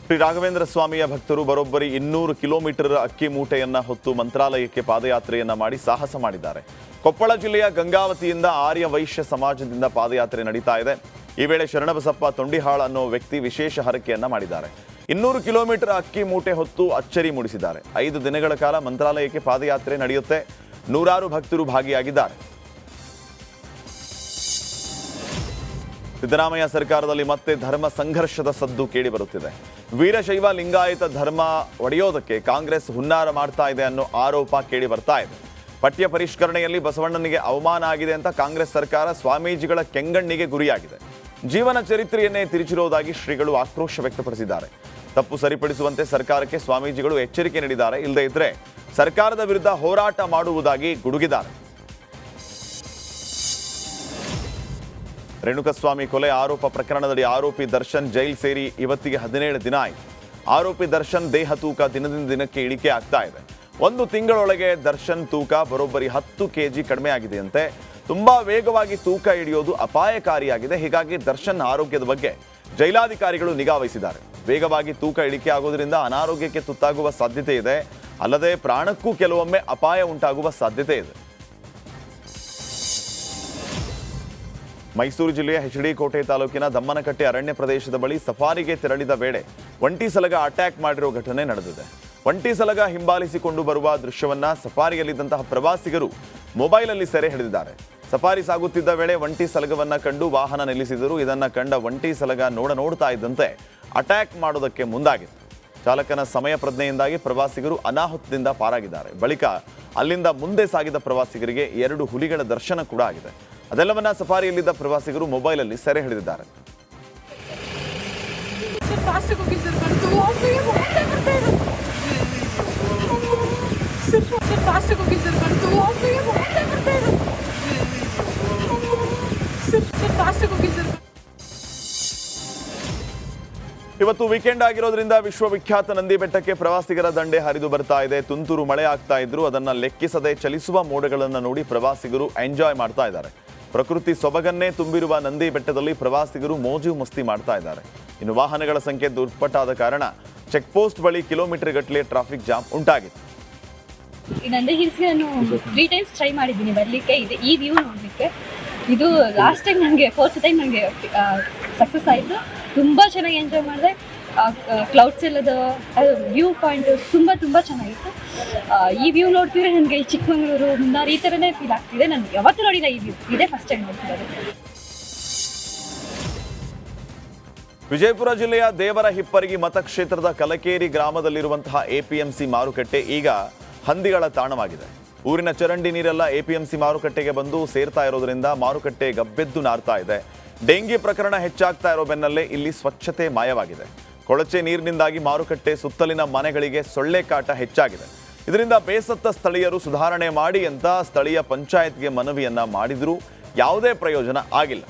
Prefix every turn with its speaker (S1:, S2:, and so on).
S1: ಶ್ರೀ ರಾಘವೇಂದ್ರ ಸ್ವಾಮಿಯ ಭಕ್ತರು ಬರೋಬ್ಬರಿ 200 ಕಿಲೋಮೀಟರ್ ಅಕ್ಕಿ ಮೂಟೆಯನ್ನ ಹೊತ್ತು ಮಂತ್ರಾಲಯಕ್ಕೆ ಪಾದಯಾತ್ರೆಯನ್ನ ಮಾಡಿ ಸಾಹಸ ಮಾಡಿದ್ದಾರೆ. ಕೊಪ್ಪಳ ಜಿಲ್ಲೆಯ ಗಂಗಾವತಿಯಿಂದ ಆರ್ಯ ವೈಶ್ಯ ಸಮಾಜದಿಂದ ಪಾದಯಾತ್ರೆ ನಡೀತಾ ಇದೆ. ಈ ವೇಳೆ ಶರಣಬಸಪ್ಪ ತೊಂಡಿಹಾಳ್ ಅನ್ನೋ ವ್ಯಕ್ತಿ ವಿಶೇಷ ಹರಕೆಯನ್ನ ಮಾಡಿದ್ದಾರೆ. 200 ಕಿಲೋಮೀಟರ್ ಅಕ್ಕಿ ಮೂಟೆ ಹೊತ್ತು ಅಚ್ಚರಿ ಮೂಡಿಸಿದ್ದಾರೆ. 5 ದಿನಗಳ ಕಾಲ ಮಂತ್ರಾಲಯಕ್ಕೆ ಪಾದಯಾತ್ರೆ ನಡೆಯುತ್ತೆ. ನೂರಾರು ಭಕ್ತರು ಭಾಗಿಯಾಗಿದ್ದಾರೆ. ಸಿದ್ದರಾಮಯ್ಯ ಸರ್ಕಾರದಲ್ಲಿ ಮತ್ತೆ ಧರ್ಮ ಸಂಘರ್ಷದ ಸದ್ದು ಕೇಳಿ ಬರುತ್ತಿದೆ. ವೀರಶೈವ ಲಿಂಗಾಯತ ಧರ್ಮ ಒಡೆಯೋದಕ್ಕೆ ಕಾಂಗ್ರೆಸ್ ಹುನ್ನಾರ ಮಾಡ್ತಾ ಇದೆ ಅನ್ನೋ ಆರೋಪ ಕೇಳಿ ಬರ್ತಾ ಇದೆ. ಪಠ್ಯ ಪರಿಷ್ಕರಣೆಯಲ್ಲಿ ಬಸವಣ್ಣನಿಗೆ ಅವಮಾನ ಆಗಿದೆ ಅಂತ ಕಾಂಗ್ರೆಸ್ ಸರ್ಕಾರ ಸ್ವಾಮೀಜಿಗಳ ಕೆಂಗಣ್ಣಿಗೆ ಗುರಿಯಾಗಿದೆ. ಜೀವನ ಚರಿತ್ರೆಯನ್ನೇ ತಿರುಚಿರುವುದಾಗಿ ಶ್ರೀಗಳು ಆಕ್ರೋಶ ವ್ಯಕ್ತಪಡಿಸಿದ್ದಾರೆ. ತಪ್ಪು ಸರಿಪಡಿಸುವಂತೆ ಸರ್ಕಾರಕ್ಕೆ ಸ್ವಾಮೀಜಿಗಳು ಎಚ್ಚರಿಕೆ ನೀಡಿದ್ದಾರೆ. ಇಲ್ಲದೇ ಇದ್ರೆ ಸರ್ಕಾರದ ವಿರುದ್ಧ ಹೋರಾಟ ಮಾಡುವುದಾಗಿ ಗುಡುಗಿದ್ದಾರೆ. ರೇಣುಕಸ್ವಾಮಿ ಕೊಲೆ ಆರೋಪ ಪ್ರಕರಣದಡಿ ಆರೋಪಿ ದರ್ಶನ್ ಜೈಲ್ ಸೇರಿ ಇವತ್ತಿಗೆ 17 ದಿನ ಆಯಿತು. ಆರೋಪಿ ದರ್ಶನ್ ದೇಹ ತೂಕ ದಿನದಿಂದ ದಿನಕ್ಕೆ ಇಳಿಕೆ ಆಗ್ತಾ ಇದೆ. 1 ತಿಂಗಳೊಳಗೆ ದರ್ಶನ್ ತೂಕ ಬರೋಬ್ಬರಿ 10 kg ಕಡಿಮೆ ಆಗಿದೆಯಂತೆ. ತುಂಬಾ ವೇಗವಾಗಿ ತೂಕ ಇಳಿಯೋದು ಅಪಾಯಕಾರಿಯಾಗಿದೆ. ಹೀಗಾಗಿ ದರ್ಶನ್ ಆರೋಗ್ಯದ ಬಗ್ಗೆ ಜೈಲಾಧಿಕಾರಿಗಳು ನಿಗಾ ವಹಿಸಿದ್ದಾರೆ. ವೇಗವಾಗಿ ತೂಕ ಇಳಿಕೆ ಆಗೋದ್ರಿಂದ ಅನಾರೋಗ್ಯಕ್ಕೆ ತುತ್ತಾಗುವ ಸಾಧ್ಯತೆ ಇದೆ. ಅಲ್ಲದೆ ಪ್ರಾಣಕ್ಕೂ ಕೆಲವೊಮ್ಮೆ ಅಪಾಯ ಉಂಟಾಗುವ ಸಾಧ್ಯತೆ ಇದೆ. ಮೈಸೂರು ಜಿಲ್ಲೆಯ ಹೆಚ್ಡಿ ಕೋಟೆ ತಾಲೂಕಿನ ದಮ್ಮನಕಟ್ಟೆ ಅರಣ್ಯ ಪ್ರದೇಶದ ಬಳಿ ಸಫಾರಿಗೆ ತೆರಳಿದ ವೇಳೆ ಒಂಟಿ ಸಲಗ ಅಟ್ಯಾಕ್ ಮಾಡಿರೋ ಘಟನೆ ನಡೆದಿದೆ. ಒಂಟಿ ಸಲಗ ಹಿಂಬಾಲಿಸಿಕೊಂಡು ಬರುವ ದೃಶ್ಯವನ್ನ ಸಫಾರಿಯಲ್ಲಿದ್ದಂತಹ ಪ್ರವಾಸಿಗರು ಮೊಬೈಲಲ್ಲಿ ಸೆರೆ ಹಿಡಿದಿದ್ದಾರೆ. ಸಫಾರಿ ಸಾಗುತ್ತಿದ್ದ ವೇಳೆ ಒಂಟಿ ಸಲಗವನ್ನ ಕಂಡು ವಾಹನ ನಿಲ್ಲಿಸಿದರು. ಇದನ್ನ ಕಂಡ ಒಂಟಿ ಸಲಗ ನೋಡ್ತಾ ಇದ್ದಂತೆ ಅಟ್ಯಾಕ್ ಮಾಡೋದಕ್ಕೆ ಮುಂದಾಗಿತ್ತು. ಚಾಲಕನ ಸಮಯ ಪ್ರಜ್ಞೆಯಿಂದಾಗಿ ಪ್ರವಾಸಿಗರು ಅನಾಹುತದಿಂದ ಪಾರಾಗಿದ್ದಾರೆ. ಬಳಿಕ ಅಲ್ಲಿಂದ ಮುಂದೆ ಸಾಗಿದ ಪ್ರವಾಸಿಗರಿಗೆ 2 ಹುಲಿಗಳ ದರ್ಶನ ಕೂಡ ಆಗಿದೆ. ಅದೆಲ್ಲವನ್ನ ಸಫಾರಿಯಲ್ಲಿದ್ದ ಪ್ರವಾಸಿಗರು ಮೊಬೈಲಲ್ಲಿ ಸೆರೆ ಹಿಡಿದಿದ್ದಾರೆ. ಇವತ್ತು ವೀಕೆಂಡ್ ಆಗಿರೋದ್ರಿಂದ ವಿಶ್ವವಿಖ್ಯಾತ ನಂದಿ ಬೆಟ್ಟಕ್ಕೆ ಪ್ರವಾಸಿಗರ ದಂಡೆ ಹರಿದು ಬರ್ತಾ ಇದೆ. ತುಂತುರು ಮಳೆ ಆಗ್ತಾ ಇದ್ರು ಅದನ್ನ ಲೆಕ್ಕಿಸದೆ ಚಲಿಸುವ ಮೋಡಗಳನ್ನು ನೋಡಿ ಪ್ರವಾಸಿಗರು ಎಂಜಾಯ್ ಮಾಡ್ತಾ ಇದ್ದಾರೆ. ಪ್ರಕೃತಿ ಸೊಬಗನ್ನೇ ತುಂಬಿರುವ ನಂದಿ ಬೆಟ್ಟದಲ್ಲಿ ಪ್ರವಾಸಿಗರು ಮೋಜು ಮಸ್ತಿ ಮಾಡ್ತಾ ಇದ್ದಾರೆ. ಇನ್ನು ವಾಹನಗಳ ಸಂಖ್ಯೆ ದುರ್ಪಟ್ಟಾದ ಕಾರಣ ಚೆಕ್ ಪೋಸ್ಟ್ ಬಳಿ ಕಿಲೋಮೀಟರ್ ಗಟ್ಟಲೆ ಟ್ರಾಫಿಕ್ ಜಾಮ್ ಉಂಟಾಗಿದೆ.
S2: ನಂದಿ ಹಿಲ್ಸ್ಗೆ ನಾನು 3 times ಟ್ರೈ ಮಾಡಿದ್ದೀನಿ ಬರ್ಲಿಕ್ಕೆ. ಈ ವ್ಯೂ ನೋಡಲಿಕ್ಕೆ ಇದು ಲಾಸ್ಟ್ ಟೈಮ್ ನನಗೆ 4th ಟೈಮ್ ನನಗೆ ಸಕ್ಸಸ್ ಆಯಿತು. ತುಂಬ ಚೆನ್ನಾಗಿ ಎಂಜಾಯ್ ಮಾಡಿದೆ. ಕ್ಲೌಡ್ಸ್ ಎಲ್ಲದ ವ್ಯೂ ಪಾಯಿಂಟ್ ತುಂಬ ಚೆನ್ನಾಗಿತ್ತು. ಈ ವ್ಯೂ ನೋಡ್ತಿದ್ರೆ ನನಗೆ ಚಿಕ್ಕಮಗಳೂರು ಮುನ್ನಾರ್ ಈ ಥರನೇ ಫೀಲ್ ಆಗ್ತಿದೆ. ನನಗೆ ಯಾವತ್ತೂ ನೋಡಿಲ್ಲ ಈ ವ್ಯೂ, ಇದೇ ಫಸ್ಟ್ ಟೈಮ್ ನೋಡ್ತಿರೋದು.
S1: ವಿಜಯಪುರ ಜಿಲ್ಲೆಯ ದೇವರ ಹಿಪ್ಪರಗಿ ಮತಕ್ಷೇತ್ರದ ಕಲಕೇರಿ ಗ್ರಾಮದಲ್ಲಿರುವಂತಹ APMC ಮಾರುಕಟ್ಟೆ ಈಗ ಹಂದಿಗಳ ತಾಣವಾಗಿದೆ. ಊರಿನ ಚರಂಡಿ ನೀರೆಲ್ಲ APMC ಮಾರುಕಟ್ಟೆಗೆ ಬಂದು ಸೇರ್ತಾ ಇರೋದ್ರಿಂದ ಮಾರುಕಟ್ಟೆ ಗಬ್ಬೆದ್ದು ನಾರ್ತಾ ಇದೆ. ಡೆಂಗಿ ಪ್ರಕರಣ ಹೆಚ್ಚಾಗ್ತಾ ಇರೋ ಬೆನ್ನಲ್ಲೇ ಇಲ್ಲಿ ಸ್ವಚ್ಛತೆ ಮಾಯವಾಗಿದೆ. ಕೊಳಚೆ ನೀರಿನಿಂದಾಗಿ ಮಾರುಕಟ್ಟೆ ಸುತ್ತಲಿನ ಮನೆಗಳಿಗೆ ಸೊಳ್ಳೆ ಕಾಟ ಹೆಚ್ಚಾಗಿದೆ. ಇದರಿಂದ ಬೇಸತ್ತ ಸ್ಥಳೀಯರು ಸುಧಾರಣೆ ಮಾಡಿ ಅಂತ ಸ್ಥಳೀಯ ಪಂಚಾಯತ್ಗೆ ಮನವಿಯನ್ನ ಮಾಡಿದರೂ ಯಾವುದೇ ಪ್ರಯೋಜನ ಆಗಿಲ್ಲ.